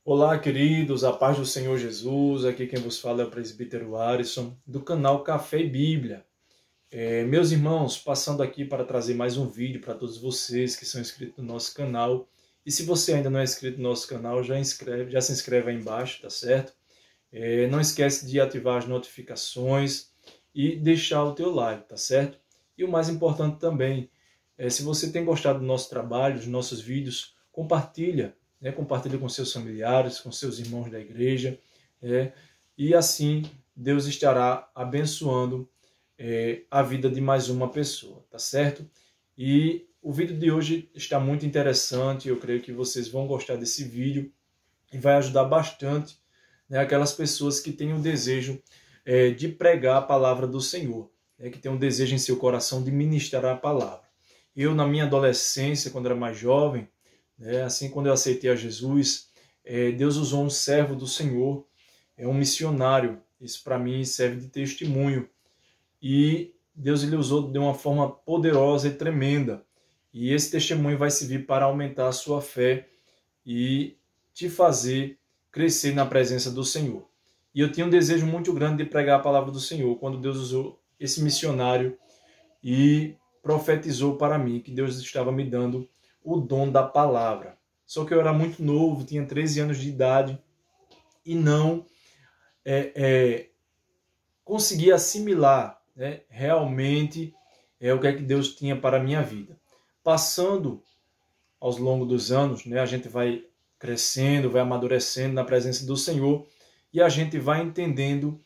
Olá, queridos, a paz do Senhor Jesus. Aqui quem vos fala é o presbítero Arisson, do canal Café e Bíblia. Meus irmãos, passando aqui para trazer mais um vídeo para todos vocês que são inscritos no nosso canal. E se você ainda não é inscrito no nosso canal, já se inscreve aí embaixo, tá certo? Não esquece de ativar as notificações e deixar o teu like, tá certo? E o mais importante também, se você tem gostado do nosso trabalho, dos nossos vídeos, compartilha, né? Compartilha com seus familiares, com seus irmãos da igreja, e assim Deus estará abençoando a vida de mais uma pessoa, tá certo? E o vídeo de hoje está muito interessante, eu creio que vocês vão gostar desse vídeo e vai ajudar bastante, né, aquelas pessoas que têm o desejo de pregar a palavra do Senhor, né, que têm um desejo em seu coração de ministrar a palavra. Eu, na minha adolescência, quando era mais jovem, assim, quando eu aceitei a Jesus, Deus usou um servo do Senhor, um missionário. Isso para mim serve de testemunho. E Deus ele usou de uma forma poderosa e tremenda. E esse testemunho vai servir para aumentar a sua fé e te fazer crescer na presença do Senhor. E eu tinha um desejo muito grande de pregar a palavra do Senhor, quando Deus usou esse missionário e profetizou para mim que Deus estava me dando o dom da palavra. Só que eu era muito novo, tinha 13 anos de idade e não conseguia assimilar, né, realmente o que é que Deus tinha para a minha vida. Passando aos longos dos anos, né, a gente vai crescendo, vai amadurecendo na presença do Senhor e a gente vai entendendo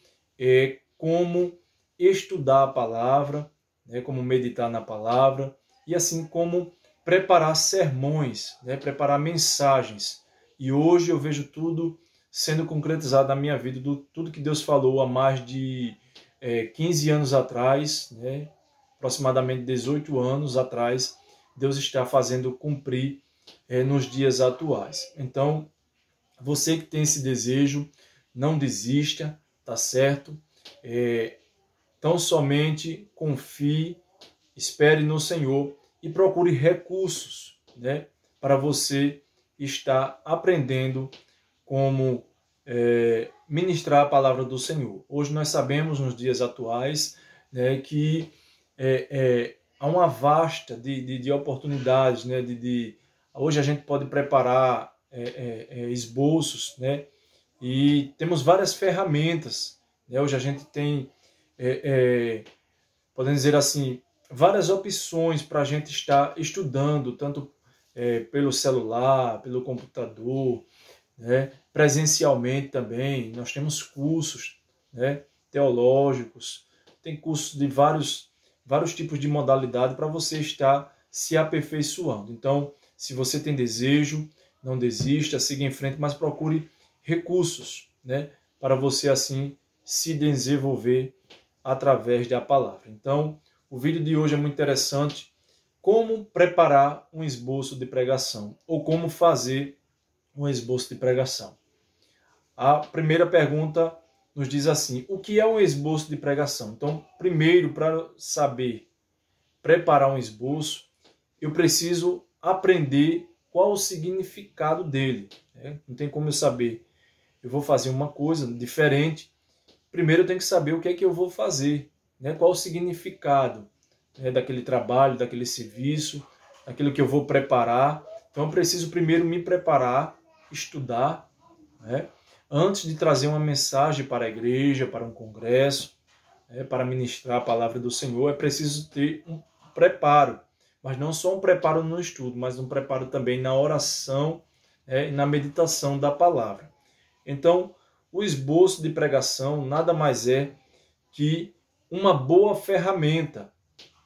como estudar a palavra, né, como meditar na palavra e assim como preparar sermões, né, preparar mensagens. E hoje eu vejo tudo sendo concretizado na minha vida, tudo que Deus falou há mais de 15 anos atrás, né, aproximadamente 18 anos atrás, Deus está fazendo cumprir nos dias atuais. Então, você que tem esse desejo, não desista, tá certo? Tão somente confie, espere no Senhor e procure recursos, né, para você estar aprendendo como ministrar a palavra do Senhor. Hoje nós sabemos, nos dias atuais, né, que há uma vasta de oportunidades, né, hoje a gente pode preparar esboços, né, e temos várias ferramentas, né, hoje a gente tem, podemos dizer assim, várias opções para a gente estar estudando, tanto pelo celular, pelo computador, né, presencialmente também. Nós temos cursos, né, teológicos, tem cursos de vários tipos de modalidade para você estar se aperfeiçoando. Então, se você tem desejo, não desista, siga em frente, mas procure recursos, né, para você assim se desenvolver através da palavra. Então, o vídeo de hoje é muito interessante. Como preparar um esboço de pregação ou como fazer um esboço de pregação. A primeira pergunta nos diz assim: o que é um esboço de pregação? Então, primeiro, para saber preparar um esboço, eu preciso aprender qual o significado dele. Não tem como eu saber, eu vou fazer uma coisa diferente. Primeiro eu tenho que saber o que é que eu vou fazer, né? Qual o significado daquele trabalho, daquele serviço, daquilo que eu vou preparar. Então eu preciso primeiro me preparar, estudar, né, antes de trazer uma mensagem para a igreja, para um congresso, para ministrar a palavra do Senhor. É preciso ter um preparo, mas não só um preparo no estudo, mas um preparo também na oração e na meditação da palavra. Então, o esboço de pregação nada mais é que uma boa ferramenta,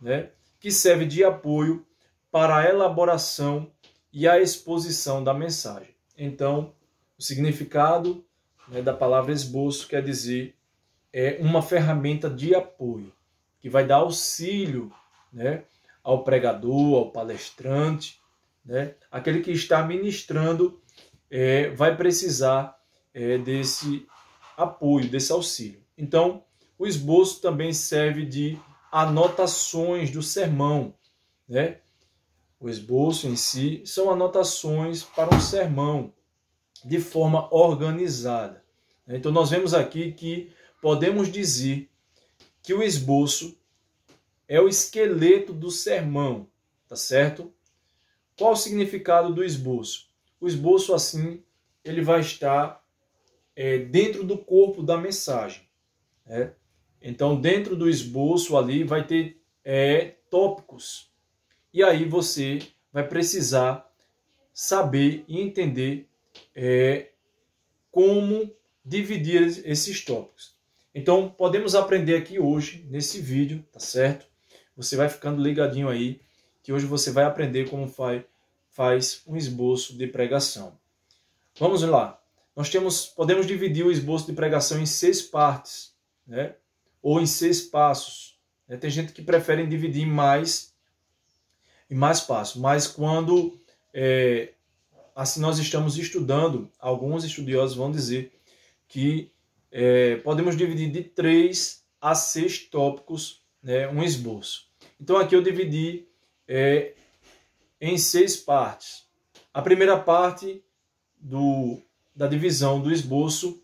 né, que serve de apoio para a elaboração e a exposição da mensagem. Então, o significado, né, da palavra esboço quer dizer uma ferramenta de apoio, que vai dar auxílio, né, ao pregador, ao palestrante, né, aquele que está ministrando vai precisar desse apoio, desse auxílio. Então, o esboço também serve de anotações do sermão, né? O esboço em si são anotações para um sermão. de forma organizada. Então nós vemos aqui que podemos dizer que o esboço é o esqueleto do sermão, tá certo? Qual o significado do esboço? O esboço, assim, ele vai estar dentro do corpo da mensagem. Né? Então, dentro do esboço ali vai ter tópicos. E aí você vai precisar saber e entender como dividir esses tópicos. Então, podemos aprender aqui hoje, nesse vídeo, tá certo? Você vai ficando ligadinho aí, que hoje você vai aprender como faz um esboço de pregação. Vamos lá. Podemos dividir o esboço de pregação em 6 partes, né? Ou em 6 passos. Tem gente que prefere dividir em mais passos, mas quando assim nós estamos estudando, alguns estudiosos vão dizer que podemos dividir de 3 a 6 tópicos, né, um esboço. Então aqui eu dividi em 6 partes. A primeira parte da divisão do esboço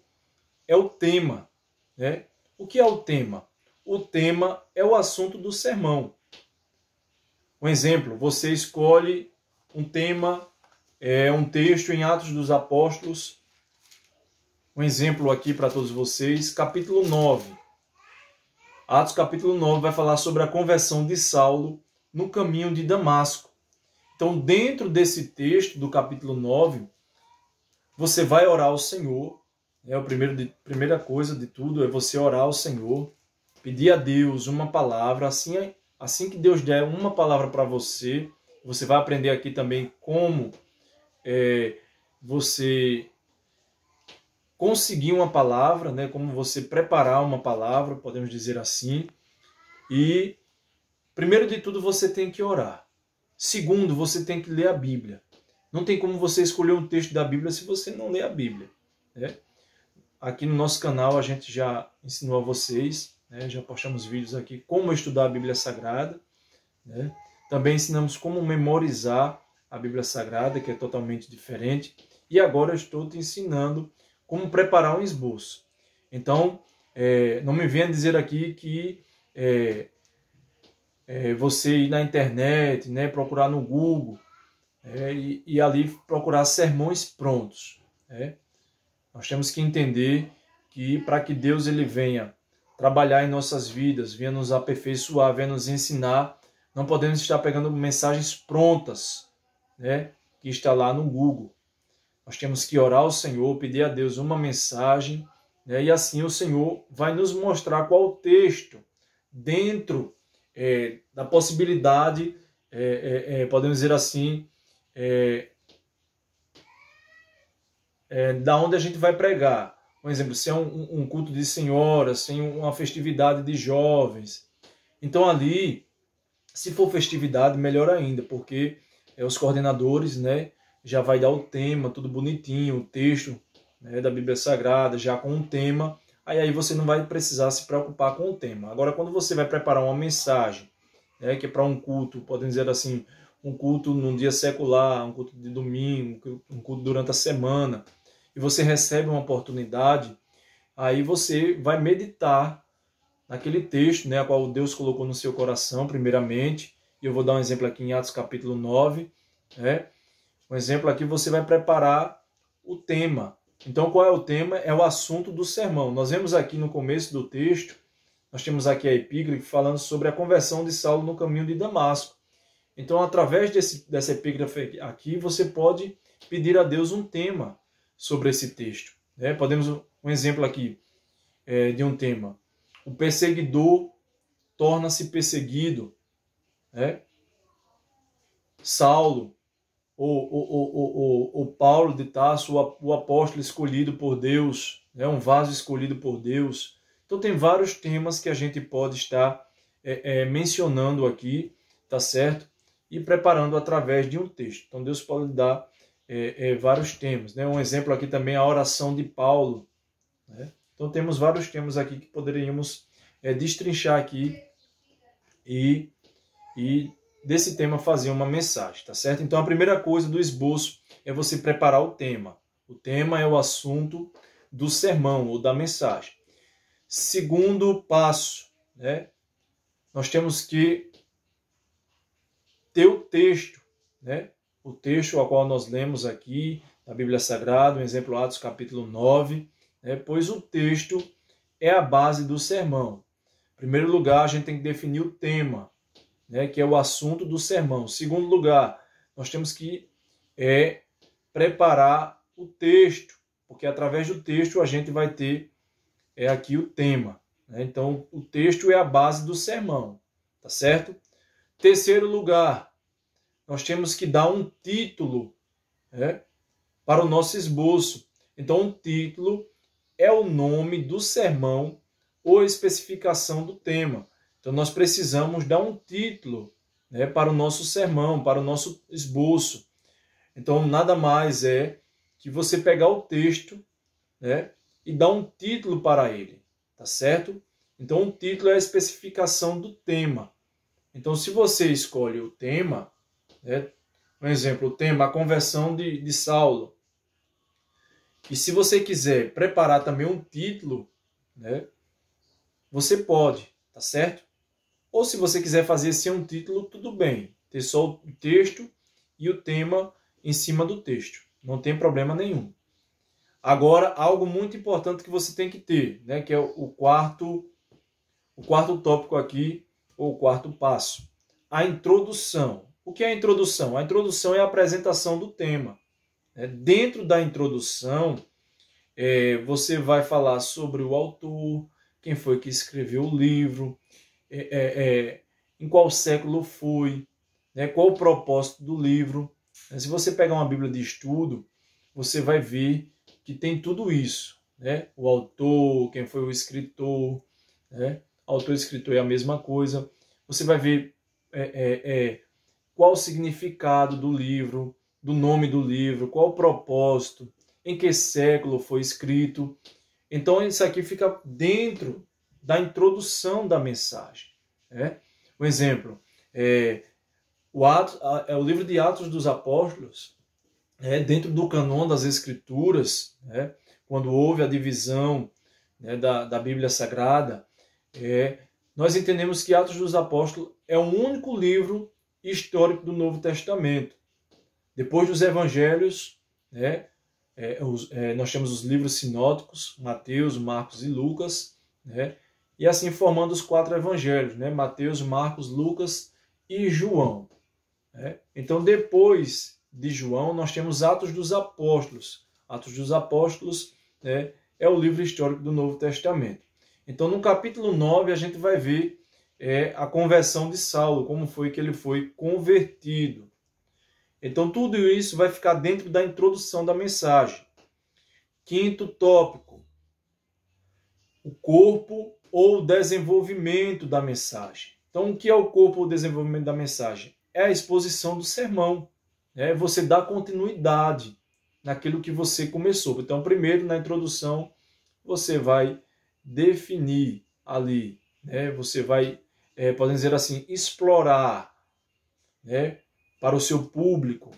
é o tema. Né? O que é o tema? O tema é o assunto do sermão. Um exemplo, você escolhe um tema, um texto em Atos dos Apóstolos. Um exemplo aqui para todos vocês, capítulo 9. Atos capítulo 9 vai falar sobre a conversão de Saulo no caminho de Damasco. Então, dentro desse texto do capítulo 9, você vai orar ao Senhor. Primeira coisa de tudo é você orar ao Senhor, pedir a Deus uma palavra. Assim que Deus der uma palavra para você, você vai aprender aqui também como você conseguir uma palavra, né? Como você preparar uma palavra, podemos dizer assim. E, primeiro de tudo, você tem que orar. Segundo, você tem que ler a Bíblia. Não tem como você escolher um texto da Bíblia se você não ler a Bíblia. Né? Aqui no nosso canal a gente já ensinou a vocês, né? Já postamos vídeos aqui como estudar a Bíblia Sagrada. Né? Também ensinamos como memorizar a Bíblia Sagrada, que é totalmente diferente. E agora eu estou te ensinando como preparar um esboço. Então, não me venha dizer aqui que você ir na internet, né, procurar no Google e ali procurar sermões prontos. Né? Nós temos que entender que para que Deus ele venha trabalhar em nossas vidas, venha nos aperfeiçoar, venha nos ensinar, não podemos estar pegando mensagens prontas, né, que está lá no Google. Nós temos que orar ao Senhor, pedir a Deus uma mensagem, né, e assim o Senhor vai nos mostrar qual o texto dentro da possibilidade, podemos dizer assim, da onde a gente vai pregar. Por exemplo, se é um culto de senhoras, se é uma festividade de jovens. Então ali, se for festividade, melhor ainda, porque os coordenadores, né, já vai dar o tema, tudo bonitinho, o texto, né, da Bíblia Sagrada, já com um tema. Aí você não vai precisar se preocupar com o tema. Agora, quando você vai preparar uma mensagem, né, que é para um culto, podemos dizer assim, um culto num dia secular, um culto de domingo, um culto durante a semana, e você recebe uma oportunidade, aí você vai meditar naquele texto, né, a qual Deus colocou no seu coração, primeiramente. E eu vou dar um exemplo aqui em Atos capítulo 9, né? Um exemplo aqui, você vai preparar o tema. Então, qual é o tema? É o assunto do sermão. Nós vemos aqui no começo do texto, nós temos aqui a epígrafe falando sobre a conversão de Saulo no caminho de Damasco. Então, através dessa epígrafe aqui, você pode pedir a Deus um tema sobre esse texto. Né? Podemos, um exemplo aqui de um tema. O perseguidor torna-se perseguido. Né? Saulo, o Paulo de Tarso, o apóstolo escolhido por Deus, né? Um vaso escolhido por Deus. Então tem vários temas que a gente pode estar mencionando aqui, tá certo? E preparando através de um texto. Então Deus pode dar vários temas. Né? Um exemplo aqui também é a oração de Paulo. Né? Então temos vários temas aqui que poderíamos destrinchar aqui e desse tema fazer uma mensagem, tá certo? Então a primeira coisa do esboço é você preparar o tema. O tema é o assunto do sermão ou da mensagem. Segundo passo, né? Nós temos que ter o texto, né? O texto ao qual nós lemos aqui na Bíblia Sagrada, um exemplo, Atos capítulo 9, né? Pois o texto é a base do sermão. Em primeiro lugar, a gente tem que definir o tema, né? Que é o assunto do sermão. Em segundo lugar, nós temos que preparar o texto, porque através do texto a gente vai ter aqui o tema, né? Então, o texto é a base do sermão, tá certo? Terceiro lugar, nós temos que dar um título, né, para o nosso esboço. Então, um título é o nome do sermão ou especificação do tema. Então, nós precisamos dar um título, né, para o nosso sermão, para o nosso esboço. Então, nada mais é que você pegar o texto, né, e dar um título para ele, tá certo? Então, o título é a especificação do tema. Então, se você escolhe o tema, né, por exemplo, o tema, a conversão de Saulo, e se você quiser preparar também um título, né, você pode, tá certo? Ou se você quiser fazer sem um título, tudo bem, ter só o texto e o tema em cima do texto, não tem problema nenhum. Agora, algo muito importante que você tem que ter, né, que é o quarto tópico aqui, ou o quarto passo, a introdução. O que é a introdução? A introdução é a apresentação do tema. Dentro da introdução, você vai falar sobre o autor, quem foi que escreveu o livro, em qual século foi, né, qual o propósito do livro. Se você pegar uma Bíblia de estudo, você vai ver que tem tudo isso, né? O autor, quem foi o escritor, né? Autor e escritor é a mesma coisa. Você vai ver qual o significado do livro, do nome do livro, qual o propósito, em que século foi escrito. Então, isso aqui fica dentro da introdução da mensagem, né? Um exemplo, o livro de Atos dos Apóstolos, dentro do canon das Escrituras, né, quando houve a divisão, né, da Bíblia Sagrada, nós entendemos que Atos dos Apóstolos é o único livro histórico do Novo Testamento. Depois dos Evangelhos, né, nós temos os livros sinóticos, Mateus, Marcos e Lucas, né, e assim formando os 4 Evangelhos, né, Mateus, Marcos, Lucas e João. Né? Então, depois de João, nós temos Atos dos Apóstolos. Atos dos Apóstolos, né, é o livro histórico do Novo Testamento. Então, no capítulo 9, a gente vai ver a conversão de Saulo, como foi que ele foi convertido. Então, tudo isso vai ficar dentro da introdução da mensagem. Quinto tópico, o corpo ou desenvolvimento da mensagem. Então, o que é o corpo ou desenvolvimento da mensagem? É a exposição do sermão. Você dá continuidade naquilo que você começou. Então, primeiro, na introdução, você vai definir ali, né? Você vai, podemos dizer assim, explorar, né, para o seu público,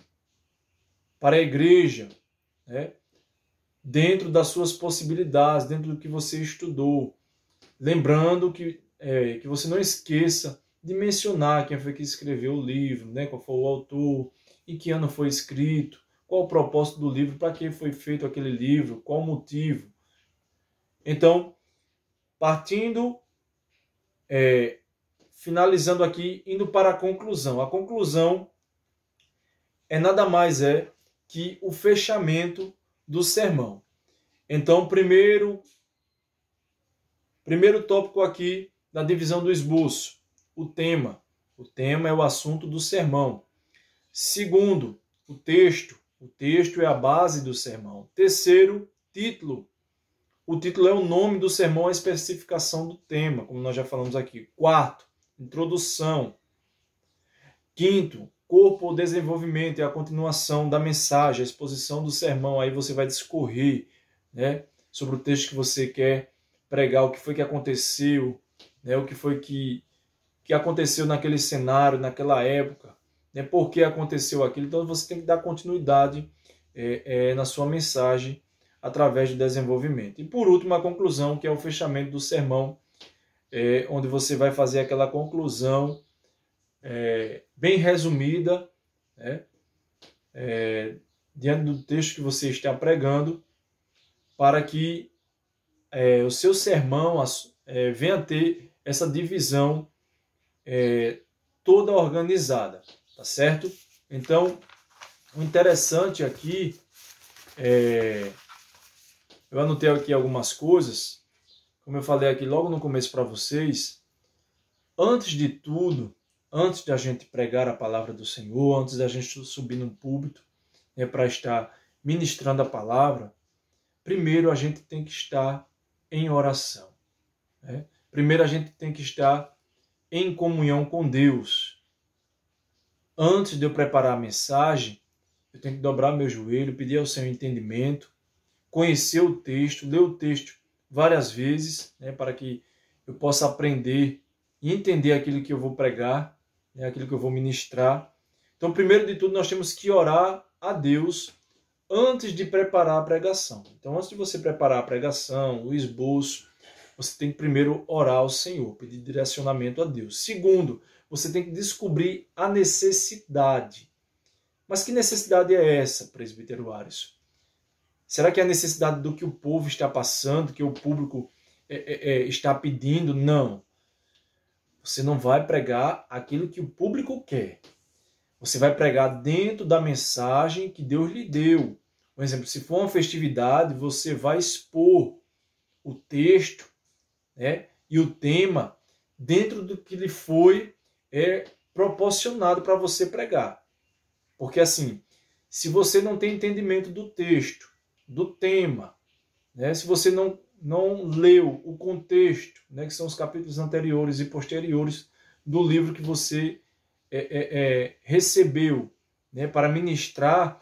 para a igreja, né, dentro das suas possibilidades, dentro do que você estudou. Lembrando que você não esqueça de mencionar quem foi que escreveu o livro, né, qual foi o autor, em que ano foi escrito, qual o propósito do livro, para que foi feito aquele livro, qual o motivo. Então, partindo, finalizando aqui, indo para a conclusão. A conclusão nada mais que o fechamento do sermão. Então, primeiro tópico aqui da divisão do esboço, o tema. O tema é o assunto do sermão. Segundo, o texto. O texto é a base do sermão. Terceiro, título. O título é o nome do sermão, a especificação do tema, como nós já falamos aqui. Quarto, introdução. Quinto, corpo ou desenvolvimento, é a continuação da mensagem, a exposição do sermão. Aí você vai discorrer, né, sobre o texto que você quer pregar, o que foi que aconteceu, né, o que foi que aconteceu naquele cenário, naquela época, né, por que aconteceu aquilo. Então você tem que dar continuidade na sua mensagem através do desenvolvimento. E por último, a conclusão, que é o fechamento do sermão, onde você vai fazer aquela conclusão bem resumida, né, diante do texto que você está pregando, para que o seu sermão venha a ter essa divisão toda organizada, tá certo? Então, o interessante aqui, eu anotei aqui algumas coisas, como eu falei aqui logo no começo para vocês, antes de tudo, antes da gente pregar a palavra do Senhor, antes da gente subir no púlpito, para estar ministrando a palavra, primeiro a gente tem que estar em oração. Né? Primeiro a gente tem que estar em comunhão com Deus. Antes de eu preparar a mensagem, eu tenho que dobrar meu joelho, pedir ao Senhor entendimento, conhecer o texto, ler o texto várias vezes, né, para que eu possa aprender e entender aquilo que eu vou pregar, né, aquilo que eu vou ministrar. Então, primeiro de tudo, nós temos que orar a Deus antes de preparar a pregação. Então, antes de você preparar a pregação, o esboço, você tem que primeiro orar ao Senhor, pedir direcionamento a Deus. Segundo, você tem que descobrir a necessidade. Mas que necessidade é essa, presbítero Arisson? Será que é a necessidade do que o povo está passando, que o público está pedindo? Não. Você não vai pregar aquilo que o público quer. Você vai pregar dentro da mensagem que Deus lhe deu. Por exemplo, se for uma festividade, você vai expor o texto, né, e o tema dentro do que lhe foi proporcionado para você pregar. Porque assim, se você não tem entendimento do texto, do tema, né, se você não leu o contexto, né, que são os capítulos anteriores e posteriores do livro que você recebeu, né, para ministrar,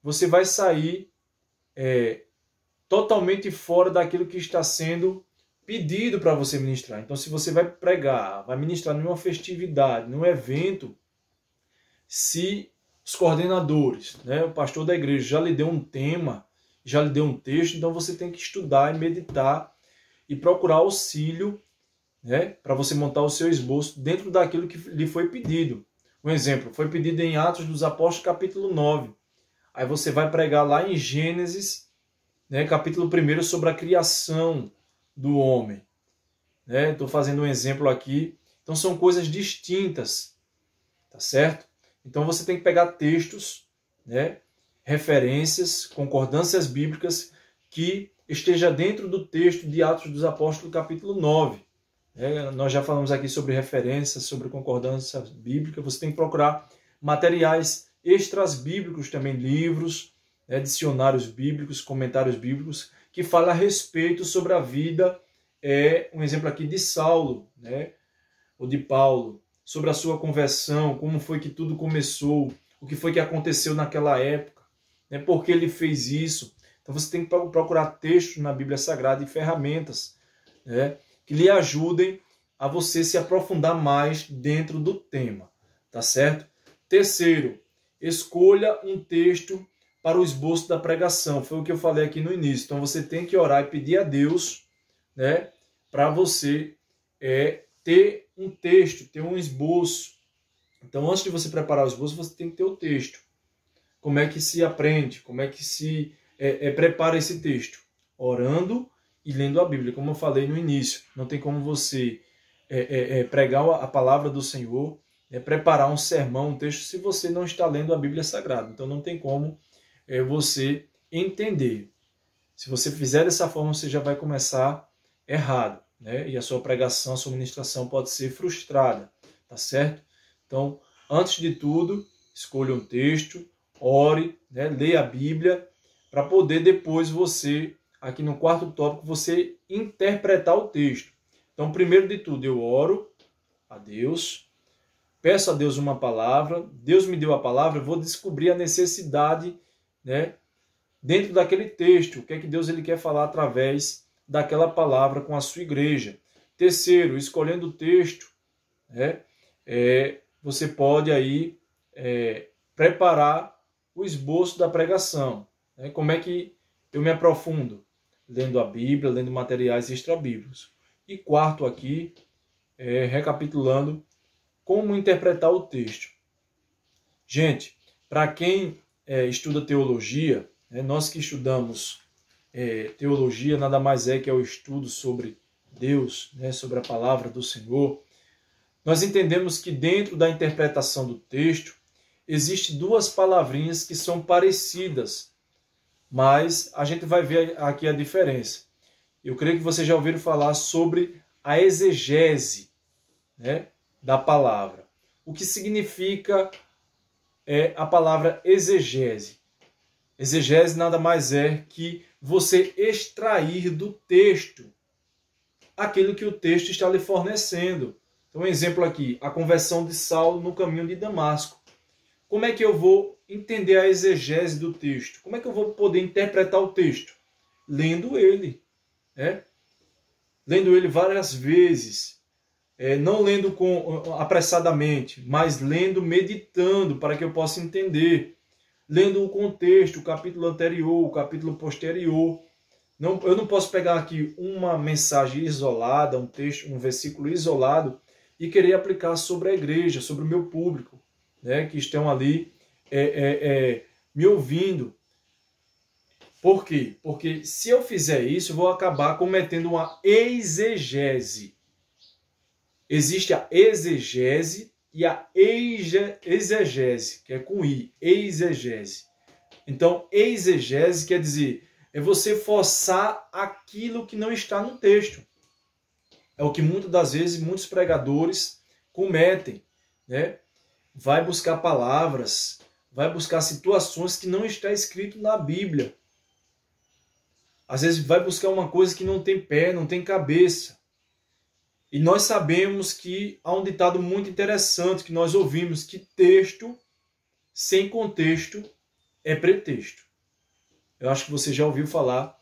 você vai sair totalmente fora daquilo que está sendo pedido para você ministrar. Então, se você vai pregar, vai ministrar numa festividade, num evento, se os coordenadores, né, o pastor da igreja já lhe deu um tema, já lhe deu um texto, então você tem que estudar e meditar e procurar auxílio, né, para você montar o seu esboço dentro daquilo que lhe foi pedido. Um exemplo, foi pedido em Atos dos Apóstolos, capítulo 9. Aí você vai pregar lá em Gênesis, né, capítulo 1, sobre a criação do homem. Estou fazendo um exemplo aqui. Então são coisas distintas, tá certo? Então você tem que pegar textos, né, referências, concordâncias bíblicas que esteja dentro do texto de Atos dos Apóstolos, capítulo 9. Nós já falamos aqui sobre referências, sobre concordância bíblica. Você tem que procurar materiais extras bíblicos também, livros, dicionários bíblicos, comentários bíblicos, que falam a respeito sobre a vida, um exemplo aqui de Saulo, né, ou de Paulo, sobre a sua conversão, como foi que tudo começou, o que foi que aconteceu naquela época, né, por que ele fez isso. Então você tem que procurar textos na Bíblia Sagrada e ferramentas, né, que lhe ajudem a você se aprofundar mais dentro do tema, tá certo? Terceiro, escolha um texto para o esboço da pregação. Foi o que eu falei aqui no início. Então você tem que orar e pedir a Deus, né, para você ter um texto, ter um esboço. Então antes de você preparar o esboço, você tem que ter o texto. Como é que se aprende? Como é que se prepara esse texto? Orando e lendo a Bíblia, como eu falei no início. Não tem como você pregar a palavra do Senhor, preparar um sermão, um texto, se você não está lendo a Bíblia Sagrada. Então não tem como você entender. Se você fizer dessa forma, você já vai começar errado, né? E a sua pregação, a sua ministração pode ser frustrada, tá certo? Então, antes de tudo, escolha um texto, ore, né? Leia a Bíblia, para poder depois você, aqui no quarto tópico, você interpretar o texto. Então, primeiro de tudo, eu oro a Deus, peço a Deus uma palavra, Deus me deu a palavra, eu vou descobrir a necessidade, né, dentro daquele texto, o que é que Deus ele quer falar através daquela palavra com a sua igreja. Terceiro, escolhendo o texto, né, você pode aí preparar o esboço da pregação. Né? Como é que eu me aprofundo? Lendo a Bíblia, lendo materiais extra-bíblicos. E quarto aqui, recapitulando, como interpretar o texto. Gente, para quem estuda teologia, nós que estudamos teologia, nada mais é que o estudo sobre Deus, sobre a palavra do Senhor, nós entendemos que dentro da interpretação do texto, existem duas palavrinhas que são parecidas, mas a gente vai ver aqui a diferença. Eu creio que vocês já ouviram falar sobre a exegese, da palavra. O que significa a palavra exegese? Exegese nada mais é que você extrair do texto aquilo que o texto está lhe fornecendo. Então, um exemplo aqui, a conversão de Saulo no caminho de Damasco. Como é que eu vou entender a exegese do texto? Como é que eu vou poder interpretar o texto? Lendo ele. Lendo ele várias vezes. Não lendo apressadamente, mas lendo, meditando, para que eu possa entender. Lendo o contexto, o capítulo anterior, o capítulo posterior. Eu não posso pegar aqui uma mensagem isolada, um texto, um versículo isolado e querer aplicar sobre a igreja, sobre o meu público, que estão ali me ouvindo. Por quê? Porque se eu fizer isso, eu vou acabar cometendo uma exegese. Existe a exegese e a exegese, que é com I, exegese. Então, exegese quer dizer, é você forçar aquilo que não está no texto. É o que muitas das vezes muitos pregadores cometem. Vai buscar palavras, vai buscar situações que não está escrito na Bíblia. Às vezes vai buscar uma coisa que não tem pé, não tem cabeça. E nós sabemos que há um ditado muito interessante que nós ouvimos, que texto sem contexto é pretexto. Eu acho que você já ouviu falar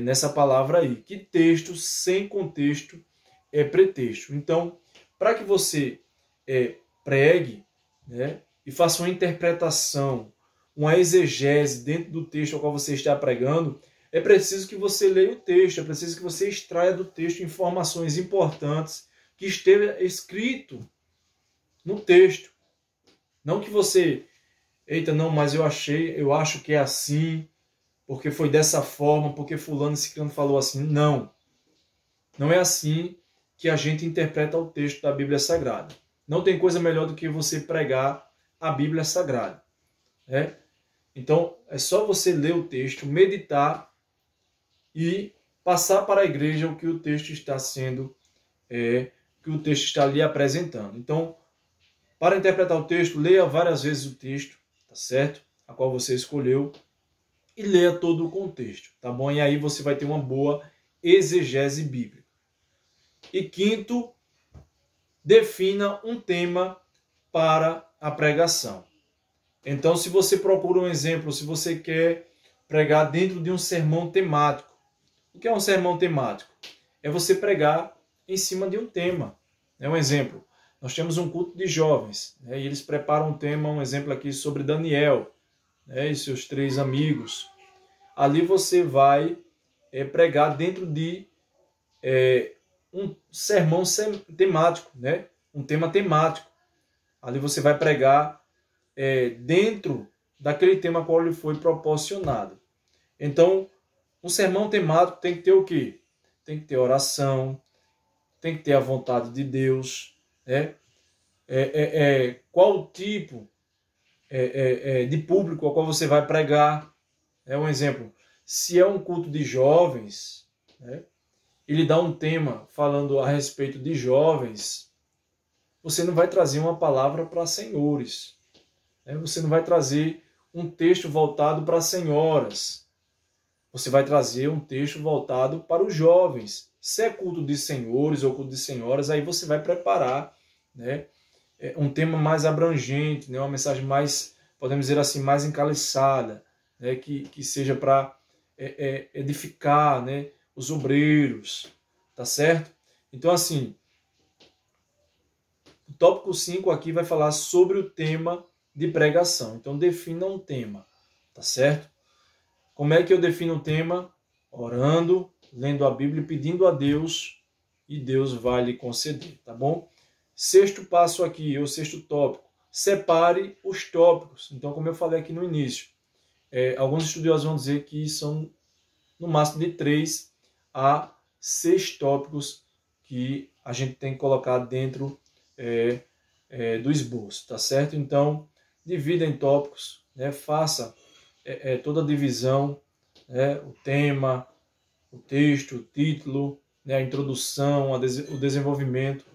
nessa palavra aí, que texto sem contexto é pretexto. Então, para que você pregue, e faça uma interpretação, uma exegese dentro do texto ao qual você está pregando, é preciso que você leia o texto, é preciso que você extraia do texto informações importantes que esteja escrito no texto. Não que você, não, mas eu acho que é assim, porque foi dessa forma, porque fulano e ciclano falou assim. Não. Não é assim que a gente interpreta o texto da Bíblia Sagrada. Não tem coisa melhor do que você pregar a Bíblia Sagrada. Então, é só você ler o texto, meditar e passar para a igreja o que o texto está sendo, que o texto está lhe apresentando. Então, para interpretar o texto, leia várias vezes o texto, tá certo? A qual você escolheu, e leia todo o contexto, tá bom? E aí você vai ter uma boa exegese bíblica. E quinto, defina um tema para a pregação. Então, se você procura um exemplo, se você quer pregar dentro de um sermão temático, o que é um sermão temático? É você pregar em cima de um tema. Um exemplo, nós temos um culto de jovens, e eles preparam um tema, um exemplo aqui sobre Daniel, e seus 3 amigos. Ali você vai pregar dentro de um sermão temático, um tema temático. Ali você vai pregar dentro daquele tema qual lhe foi proporcionado. Então, um sermão temático tem que ter o quê? Tem que ter oração, tem que ter a vontade de Deus, qual o tipo de público ao qual você vai pregar. Um exemplo, se é um culto de jovens, ele dá um tema falando a respeito de jovens, você não vai trazer uma palavra para senhores, você não vai trazer um texto voltado para senhoras, você vai trazer um texto voltado para os jovens. Se é culto de senhores ou culto de senhoras, aí você vai preparar um tema mais abrangente, uma mensagem mais, podemos dizer assim, mais encaliçada, que seja para edificar os obreiros, tá certo? Então, assim, o tópico 5 aqui vai falar sobre o tema de pregação. Então, defina um tema, tá certo? Como é que eu defino um tema? Orando, lendo a Bíblia e pedindo a Deus, e Deus vai lhe conceder, tá bom? Sexto passo aqui, ou sexto tópico, separe os tópicos. Então, como eu falei aqui no início, alguns estudiosos vão dizer que são no máximo de 3 a 6 tópicos que a gente tem que colocar dentro do esboço, tá certo? Então, divida em tópicos, né? Faça toda a divisão, né? O tema, o texto, o título, né? A introdução, o desenvolvimento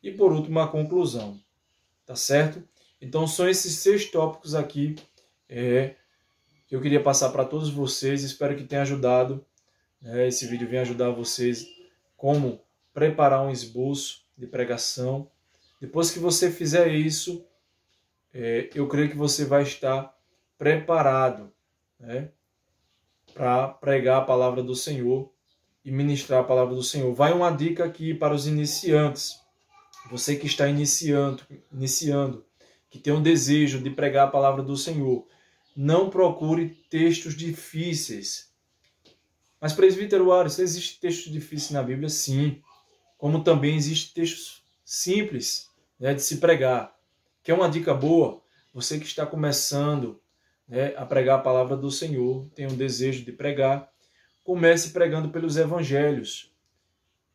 e, por último, a conclusão, tá certo? Então, são esses 6 tópicos aqui que eu queria passar para todos vocês. Espero que tenha ajudado. Esse vídeo venha ajudar vocês como preparar um esboço de pregação. Depois que você fizer isso, eu creio que você vai estar preparado, né, para pregar a palavra do Senhor e ministrar a palavra do Senhor. Vai uma dica aqui para os iniciantes. Você que está iniciando, que tem um desejo de pregar a palavra do Senhor, não procure textos difíceis. Mas, presbítero Ares, existe textos difíceis na Bíblia? Sim. Como também existem textos simples, né, de se pregar. Quer uma dica boa? Você que está começando, né, a pregar a palavra do Senhor, tem um desejo de pregar, comece pregando pelos evangelhos.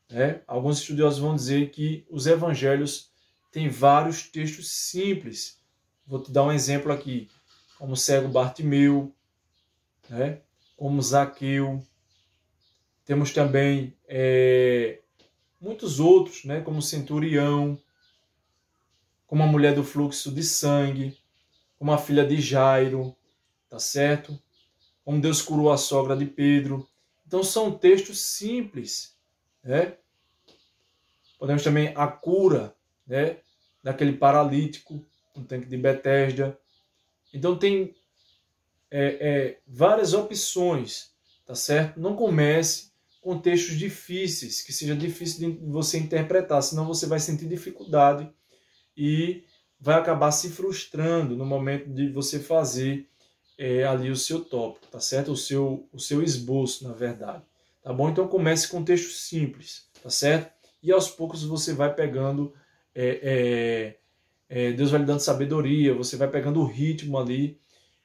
Né? Alguns estudiosos vão dizer que os evangelhos têm vários textos simples. Vou te dar um exemplo aqui, como o cego Bartimeu, né? Como Zaqueu. Temos também muitos outros, né? Como o centurião, como a mulher do fluxo de sangue, como a filha de Jairo, tá certo? Como Deus curou a sogra de Pedro. Então são textos simples, né? Podemos também a cura, né, daquele paralítico no tanque de Betesda. Então tem várias opções, tá certo? Não comece com textos difíceis, que seja difícil de você interpretar, senão você vai sentir dificuldade e vai acabar se frustrando no momento de você fazer ali o seu tópico, tá certo? O seu esboço, na verdade. Tá bom? Então comece com textos simples, tá certo? E aos poucos você vai pegando, Deus vai lhe dando sabedoria, você vai pegando o ritmo ali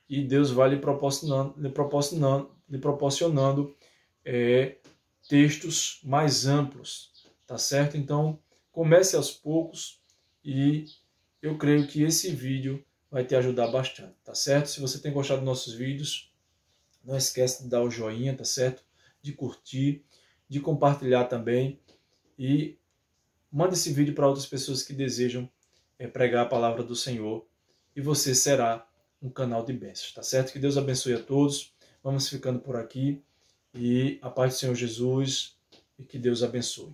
e Deus vai lhe proporcionando textos mais amplos, tá certo? Então comece aos poucos e eu creio que esse vídeo vai te ajudar bastante, tá certo? Se você tem gostado dos nossos vídeos, não esquece de dar o joinha, tá certo? De curtir, de compartilhar também e manda esse vídeo para outras pessoas que desejam pregar a palavra do Senhor e você será um canal de bênçãos, tá certo? Que Deus abençoe a todos. Vamos ficando por aqui e a paz do Senhor Jesus e que Deus abençoe.